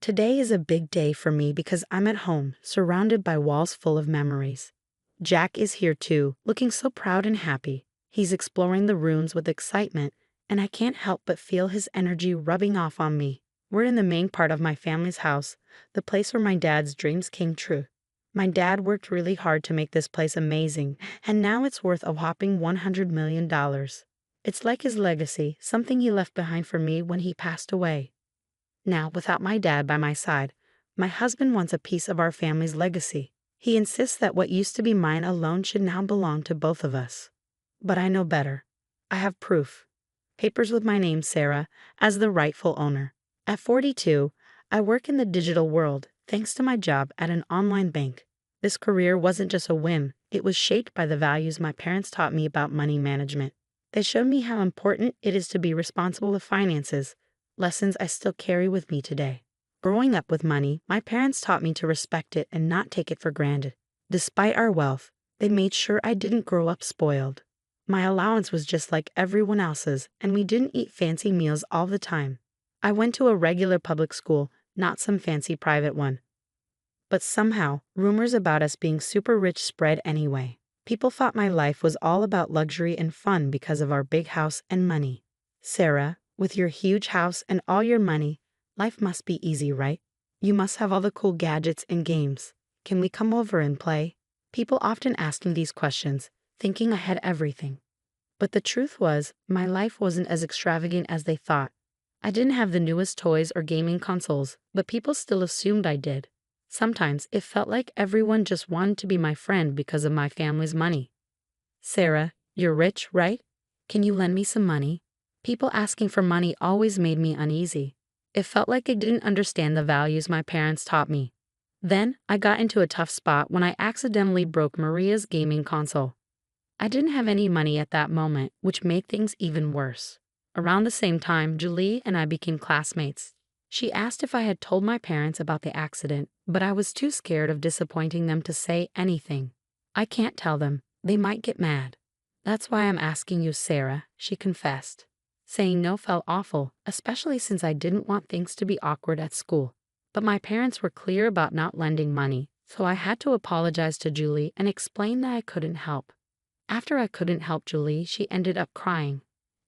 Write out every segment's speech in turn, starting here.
Today is a big day for me because I'm at home, surrounded by walls full of memories. Jack is here too, looking so proud and happy. He's exploring the rooms with excitement, and I can't help but feel his energy rubbing off on me. We're in the main part of my family's house, the place where my dad's dreams came true. My dad worked really hard to make this place amazing, and now it's worth a whopping $100 million. It's like his legacy, something he left behind for me when he passed away. Now, without my dad by my side, my husband wants a piece of our family's legacy. He insists that what used to be mine alone should now belong to both of us. But I know better. I have proof. Papers with my name, Sarah, as the rightful owner. At 42, I work in the digital world, thanks to my job at an online bank. This career wasn't just a whim, it was shaped by the values my parents taught me about money management. They showed me how important it is to be responsible with finances, lessons I still carry with me today. Growing up with money, my parents taught me to respect it and not take it for granted. Despite our wealth, they made sure I didn't grow up spoiled. My allowance was just like everyone else's, and we didn't eat fancy meals all the time. I went to a regular public school, not some fancy private one. But somehow, rumors about us being super rich spread anyway. People thought my life was all about luxury and fun because of our big house and money. Sarah, with your huge house and all your money, life must be easy, right? You must have all the cool gadgets and games. Can we come over and play? People often asked me these questions, thinking I had everything. But the truth was, my life wasn't as extravagant as they thought. I didn't have the newest toys or gaming consoles, but people still assumed I did. Sometimes it felt like everyone just wanted to be my friend because of my family's money. Sarah, you're rich, right? Can you lend me some money? People asking for money always made me uneasy. It felt like I didn't understand the values my parents taught me. Then, I got into a tough spot when I accidentally broke Maria's gaming console. I didn't have any money at that moment, which made things even worse. Around the same time, Julie and I became classmates. She asked if I had told my parents about the accident, but I was too scared of disappointing them to say anything. I can't tell them. They might get mad. That's why I'm asking you, Sarah, she confessed. Saying no felt awful, especially since I didn't want things to be awkward at school. But my parents were clear about not lending money, so I had to apologize to Julie and explain that I couldn't help. After I couldn't help Julie, she ended up crying.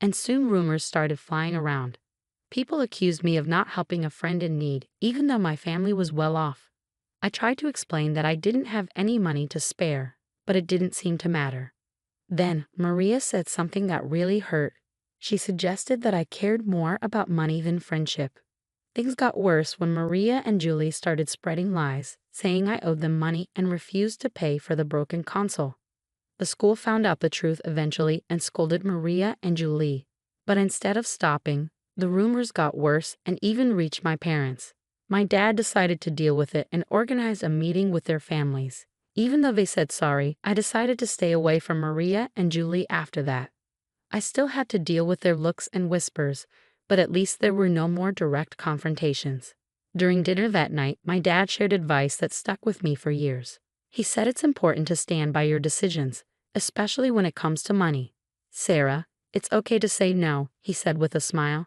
And soon rumors started flying around. People accused me of not helping a friend in need, even though my family was well off. I tried to explain that I didn't have any money to spare, but it didn't seem to matter. Then, Maria said something that really hurt. She suggested that I cared more about money than friendship. Things got worse when Maria and Julie started spreading lies, saying I owed them money and refused to pay for the broken console. The school found out the truth eventually and scolded Maria and Julie. But instead of stopping, the rumors got worse and even reached my parents. My dad decided to deal with it and organized a meeting with their families. Even though they said sorry, I decided to stay away from Maria and Julie after that. I still had to deal with their looks and whispers, but at least there were no more direct confrontations. During dinner that night, my dad shared advice that stuck with me for years. He said it's important to stand by your decisions, especially when it comes to money. Sarah, it's okay to say no, he said with a smile.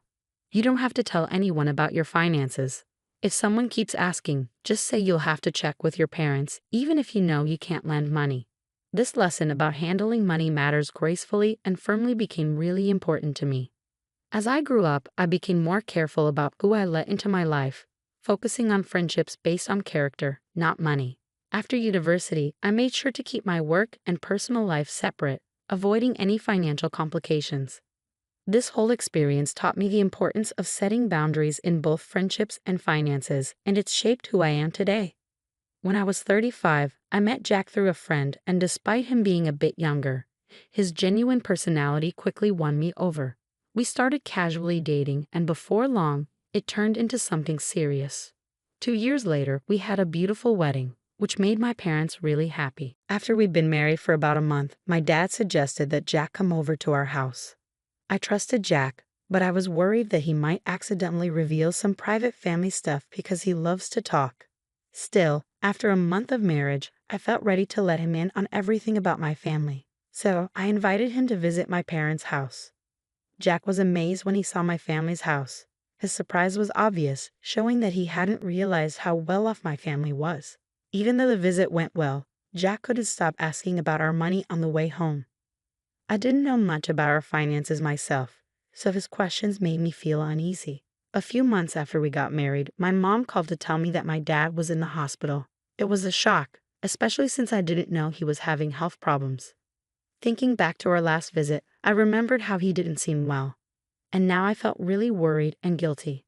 You don't have to tell anyone about your finances. If someone keeps asking, just say you'll have to check with your parents, even if you know you can't lend money. This lesson about handling money matters gracefully and firmly became really important to me. As I grew up, I became more careful about who I let into my life, focusing on friendships based on character, not money. After university, I made sure to keep my work and personal life separate, avoiding any financial complications. This whole experience taught me the importance of setting boundaries in both friendships and finances, and it's shaped who I am today. When I was 35, I met Jack through a friend, and despite him being a bit younger, his genuine personality quickly won me over. We started casually dating, and before long, it turned into something serious. 2 years later, we had a beautiful wedding, which made my parents really happy. After we'd been married for about a month, my dad suggested that Jack come over to our house. I trusted Jack, but I was worried that he might accidentally reveal some private family stuff because he loves to talk. Still, after a month of marriage, I felt ready to let him in on everything about my family. So I invited him to visit my parents' house. Jack was amazed when he saw my family's house. His surprise was obvious, showing that he hadn't realized how well off my family was. Even though the visit went well, Jack couldn't stop asking about our money on the way home. I didn't know much about our finances myself, so his questions made me feel uneasy. A few months after we got married, my mom called to tell me that my dad was in the hospital. It was a shock, especially since I didn't know he was having health problems. Thinking back to our last visit, I remembered how he didn't seem well, and now I felt really worried and guilty.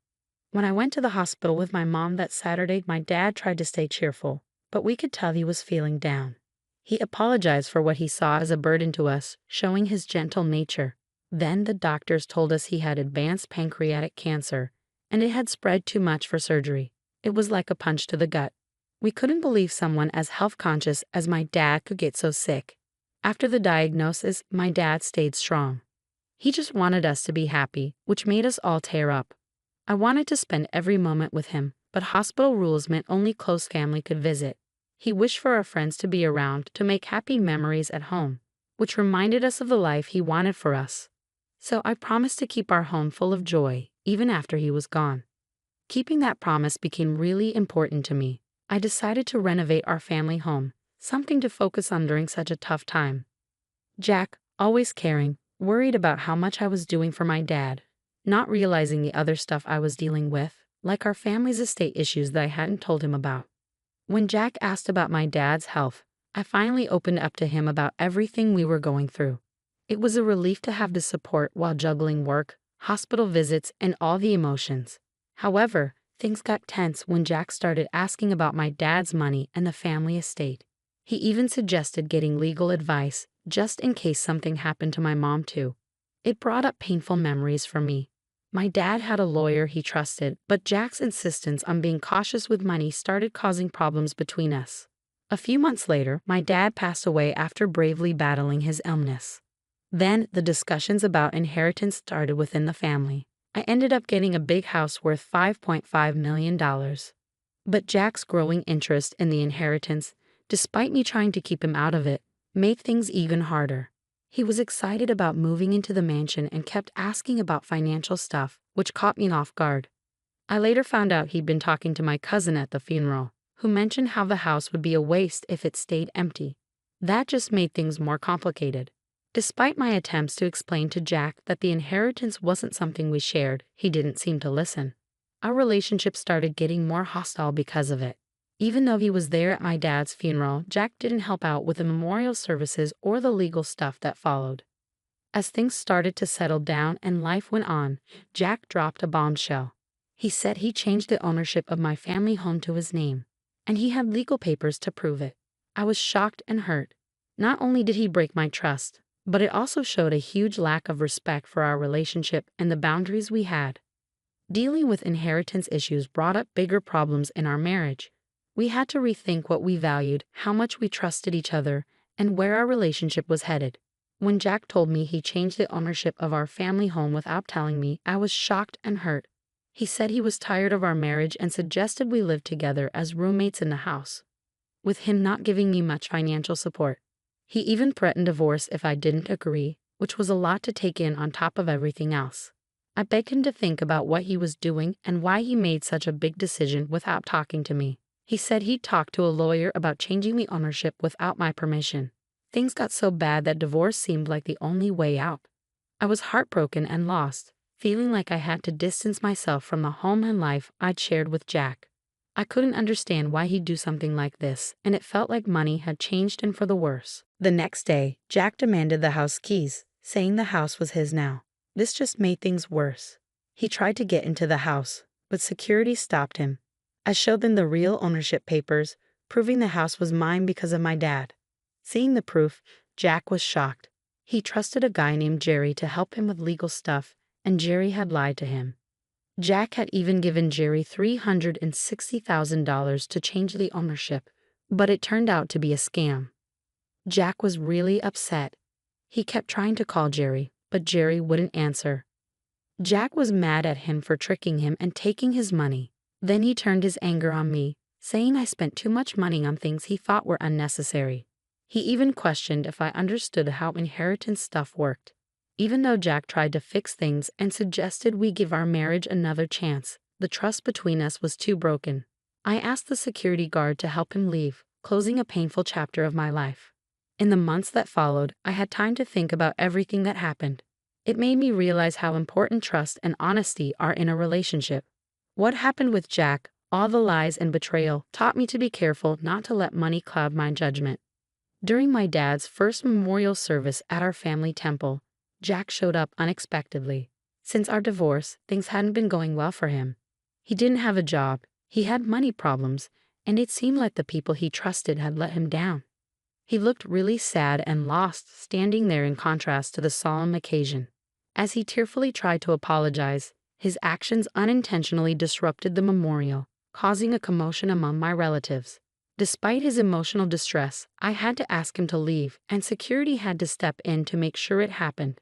When I went to the hospital with my mom that Saturday, my dad tried to stay cheerful, but we could tell he was feeling down. He apologized for what he saw as a burden to us, showing his gentle nature. Then the doctors told us he had advanced pancreatic cancer, and it had spread too much for surgery. It was like a punch to the gut. We couldn't believe someone as health-conscious as my dad could get so sick. After the diagnosis, my dad stayed strong. He just wanted us to be happy, which made us all tear up. I wanted to spend every moment with him, but hospital rules meant only close family could visit. He wished for our friends to be around to make happy memories at home, which reminded us of the life he wanted for us. So I promised to keep our home full of joy, even after he was gone. Keeping that promise became really important to me. I decided to renovate our family home, something to focus on during such a tough time. Jack, always caring, worried about how much I was doing for my dad, not realizing the other stuff I was dealing with, like our family's estate issues that I hadn't told him about. When Jack asked about my dad's health, I finally opened up to him about everything we were going through. It was a relief to have the support while juggling work, hospital visits, and all the emotions. However, things got tense when Jack started asking about my dad's money and the family estate. He even suggested getting legal advice, just in case something happened to my mom too. It brought up painful memories for me. My dad had a lawyer he trusted, but Jack's insistence on being cautious with money started causing problems between us. A few months later, my dad passed away after bravely battling his illness. Then, the discussions about inheritance started within the family. I ended up getting a big house worth $5.5 million. But Jack's growing interest in the inheritance, despite me trying to keep him out of it, made things even harder. He was excited about moving into the mansion and kept asking about financial stuff, which caught me off guard. I later found out he'd been talking to my cousin at the funeral, who mentioned how the house would be a waste if it stayed empty. That just made things more complicated. Despite my attempts to explain to Jack that the inheritance wasn't something we shared, he didn't seem to listen. Our relationship started getting more hostile because of it. Even though he was there at my dad's funeral, Jack didn't help out with the memorial services or the legal stuff that followed. As things started to settle down and life went on, Jack dropped a bombshell. He said he changed the ownership of my family home to his name, and he had legal papers to prove it. I was shocked and hurt. Not only did he break my trust, but it also showed a huge lack of respect for our relationship and the boundaries we had. Dealing with inheritance issues brought up bigger problems in our marriage. We had to rethink what we valued, how much we trusted each other, and where our relationship was headed. When Jack told me he changed the ownership of our family home without telling me, I was shocked and hurt. He said he was tired of our marriage and suggested we live together as roommates in the house, with him not giving me much financial support. He even threatened divorce if I didn't agree, which was a lot to take in on top of everything else. I begged him to think about what he was doing and why he made such a big decision without talking to me. He said he'd talked to a lawyer about changing the ownership without my permission. Things got so bad that divorce seemed like the only way out. I was heartbroken and lost, feeling like I had to distance myself from the home and life I'd shared with Jack. I couldn't understand why he'd do something like this, and it felt like money had changed and for the worse. The next day, Jack demanded the house keys, saying the house was his now. This just made things worse. He tried to get into the house, but security stopped him. I showed them the real ownership papers, proving the house was mine because of my dad. Seeing the proof, Jack was shocked. He trusted a guy named Jerry to help him with legal stuff, and Jerry had lied to him. Jack had even given Jerry $360,000 to change the ownership, but it turned out to be a scam. Jack was really upset. He kept trying to call Jerry, but Jerry wouldn't answer. Jack was mad at him for tricking him and taking his money. Then he turned his anger on me, saying I spent too much money on things he thought were unnecessary. He even questioned if I understood how inheritance stuff worked. Even though Jack tried to fix things and suggested we give our marriage another chance, the trust between us was too broken. I asked the security guard to help him leave, closing a painful chapter of my life. In the months that followed, I had time to think about everything that happened. It made me realize how important trust and honesty are in a relationship. What happened with Jack, all the lies and betrayal, taught me to be careful not to let money cloud my judgment. During my dad's first memorial service at our family temple, Jack showed up unexpectedly. Since our divorce, things hadn't been going well for him. He didn't have a job, he had money problems, and it seemed like the people he trusted had let him down. He looked really sad and lost, standing there in contrast to the solemn occasion. As he tearfully tried to apologize, his actions unintentionally disrupted the memorial, causing a commotion among my relatives. Despite his emotional distress, I had to ask him to leave, and security had to step in to make sure it happened.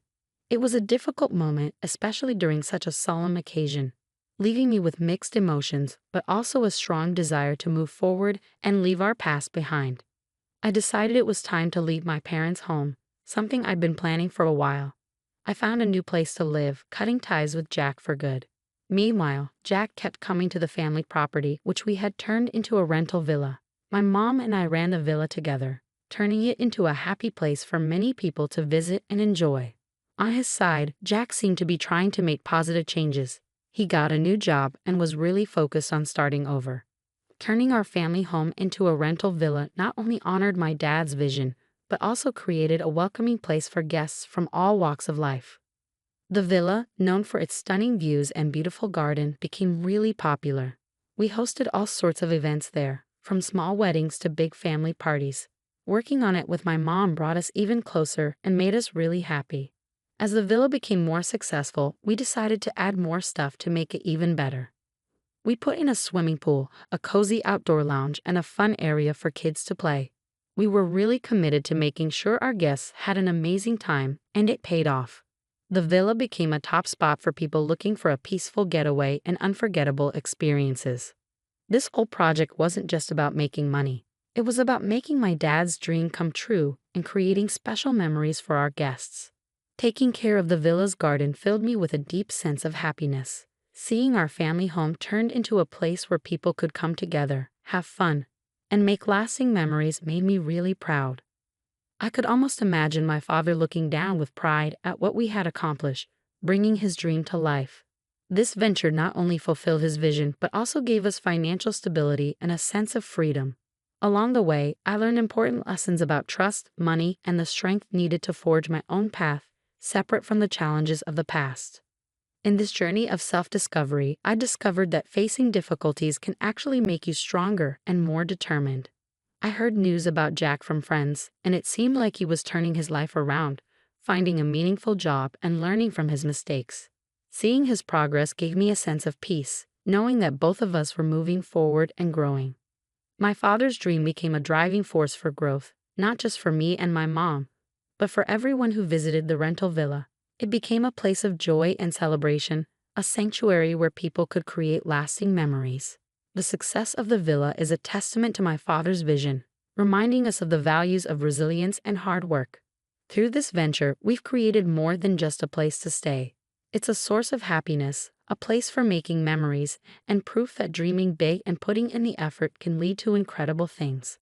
It was a difficult moment, especially during such a solemn occasion, leaving me with mixed emotions, but also a strong desire to move forward and leave our past behind. I decided it was time to leave my parents' home, something I'd been planning for a while. I found a new place to live, cutting ties with Jack for good. Meanwhile, Jack kept coming to the family property, which we had turned into a rental villa. My mom and I ran the villa together, turning it into a happy place for many people to visit and enjoy. On his side, Jack seemed to be trying to make positive changes. He got a new job and was really focused on starting over. Turning our family home into a rental villa not only honored my dad's vision, but also created a welcoming place for guests from all walks of life. The villa, known for its stunning views and beautiful garden, became really popular. We hosted all sorts of events there, from small weddings to big family parties. Working on it with my mom brought us even closer and made us really happy. As the villa became more successful, we decided to add more stuff to make it even better. We put in a swimming pool, a cozy outdoor lounge, and a fun area for kids to play. We were really committed to making sure our guests had an amazing time, and it paid off. The villa became a top spot for people looking for a peaceful getaway and unforgettable experiences. This whole project wasn't just about making money. It was about making my dad's dream come true and creating special memories for our guests. Taking care of the villa's garden filled me with a deep sense of happiness. Seeing our family home turned into a place where people could come together, have fun, and make lasting memories made me really proud. I could almost imagine my father looking down with pride at what we had accomplished, bringing his dream to life. This venture not only fulfilled his vision, but also gave us financial stability and a sense of freedom. Along the way, I learned important lessons about trust, money, and the strength needed to forge my own path, separate from the challenges of the past. In this journey of self-discovery, I discovered that facing difficulties can actually make you stronger and more determined. I heard news about Jack from friends, and it seemed like he was turning his life around, finding a meaningful job and learning from his mistakes. Seeing his progress gave me a sense of peace, knowing that both of us were moving forward and growing. My father's dream became a driving force for growth, not just for me and my mom, but for everyone who visited the rental villa. It became a place of joy and celebration, a sanctuary where people could create lasting memories. The success of the villa is a testament to my father's vision, reminding us of the values of resilience and hard work. Through this venture, we've created more than just a place to stay. It's a source of happiness, a place for making memories, and proof that dreaming big and putting in the effort can lead to incredible things.